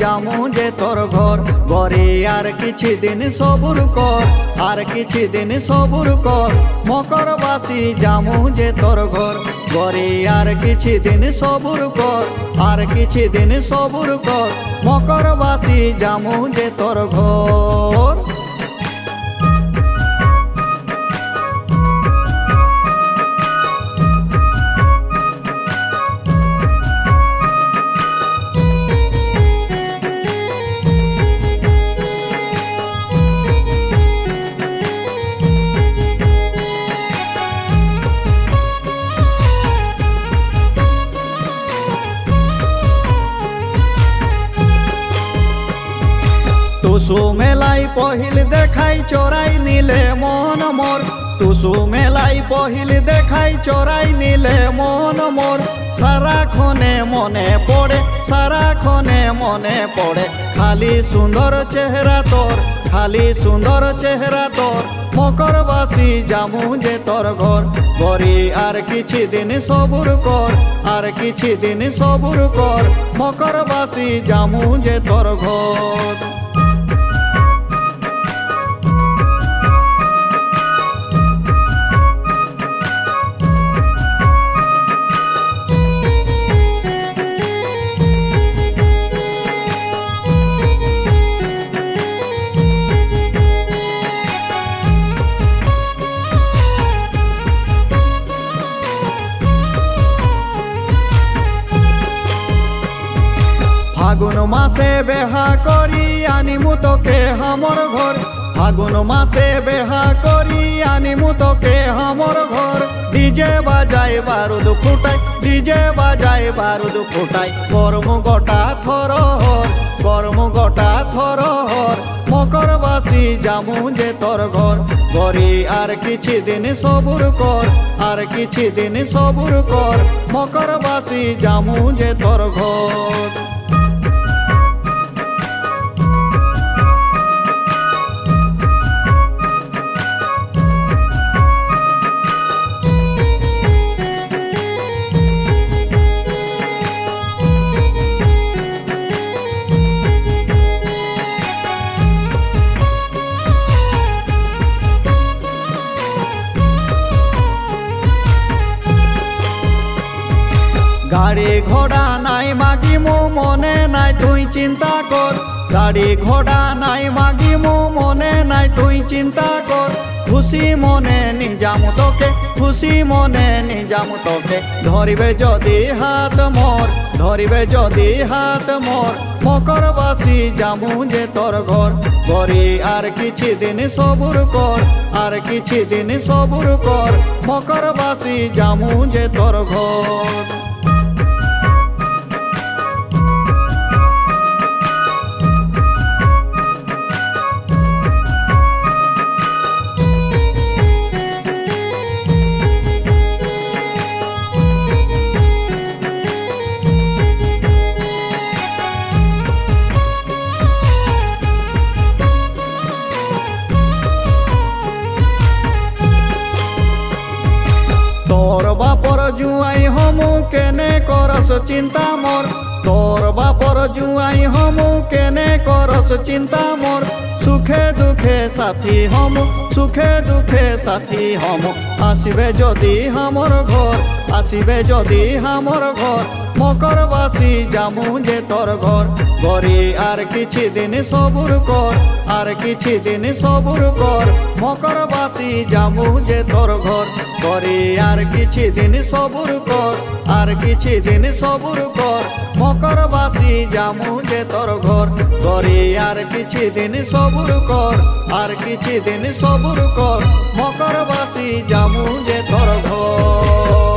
যামু যে তোর ঘর গরে আর কিছু দিন সবুর কর আর কিছু দিন সবুর কর মকরবাসী যামু যে তোর ঘর গরে আর কিছু দিন সবুর কর আর কিছু দিন সবুর কর মকরবাসী যামু যে তোর ঘর। টুসু মেলাই পহিল দেখাই চোরাই নিলে মন মোর টুসু মেলাই পহিল দেখাই চোরাই নিলে মন মোর সারাক্ষণে মনে পড়ে সারাক্ষণে মনে পড়ে খালি সুন্দর চেহারা তোর খালি সুন্দর চেহারা তোর মকরবাসী যামু যে তোর ঘর গরি আর কিছু দিন সবুর কর আর কিছু দিন সবুর কর মকরবাসী যামু যে তোর ঘর। ফাগুন মাসে বেহা করি আনিমু তোকে হামর ঘর ফাগুন মাসে বেহা করি আনিমু তোকে হামর ঘর ডিজে বাজাই বারুদ ফুটাই ডিজে বাজাই বারুদ ফুটাই গরম গোটা থরহর গরম গোটা থরহর মকরবাসী যামু যে তোর ঘর গরি আর কিছু দিন সবুর কর আর কিছু দিন সবুর কর মকরবাসী যামু যে তোর ঘর। গাড়ি ঘোড়া নাই মাগিমু মনে নাই তুই চিন্তা কর গাড়ি ঘোড়া নাই মাগিমু মনে নাই তুই চিন্তা কর খুশি মনে নিজামু তোকে খুশি মনে নিজামু তোকে ধরিবে যদি হাত মোর ধরিবে যদি হাত মোর মকরবাসী যামু যে তোর ঘর গরি আর কিছু দিন সবুর কর আর কিছু দিন সবুর কর মকরবাসী যামু যে তোর ঘর। তোর বাপর জুয়াই হমু কেনে করস চিন্তা মোর তোর বাপর জুয়াই হমু কেনে করস চিন্তা মোর সুখে দুঃখে সাথী হমু সুখে দুঃখে সাথী হমু আসিবে যদি হামর ঘর আসিবে যদি হামর ঘর মকরবাসী যামু যে তোর ঘর গরি আর কিছু দিন সবুর কর আর কিছু দিন সবুর কর মকরবাসী যামু যে তোর ঘর গরি আর কিছু দিন সবুর কর আর কিছু দিন সবুর কর মকরবাসী যামু যে তোর ঘর গরি আর কিছু দিন সবুর কর আর কিছু দিন সবুর কর মকরবাসী যামু যে তোর ঘর।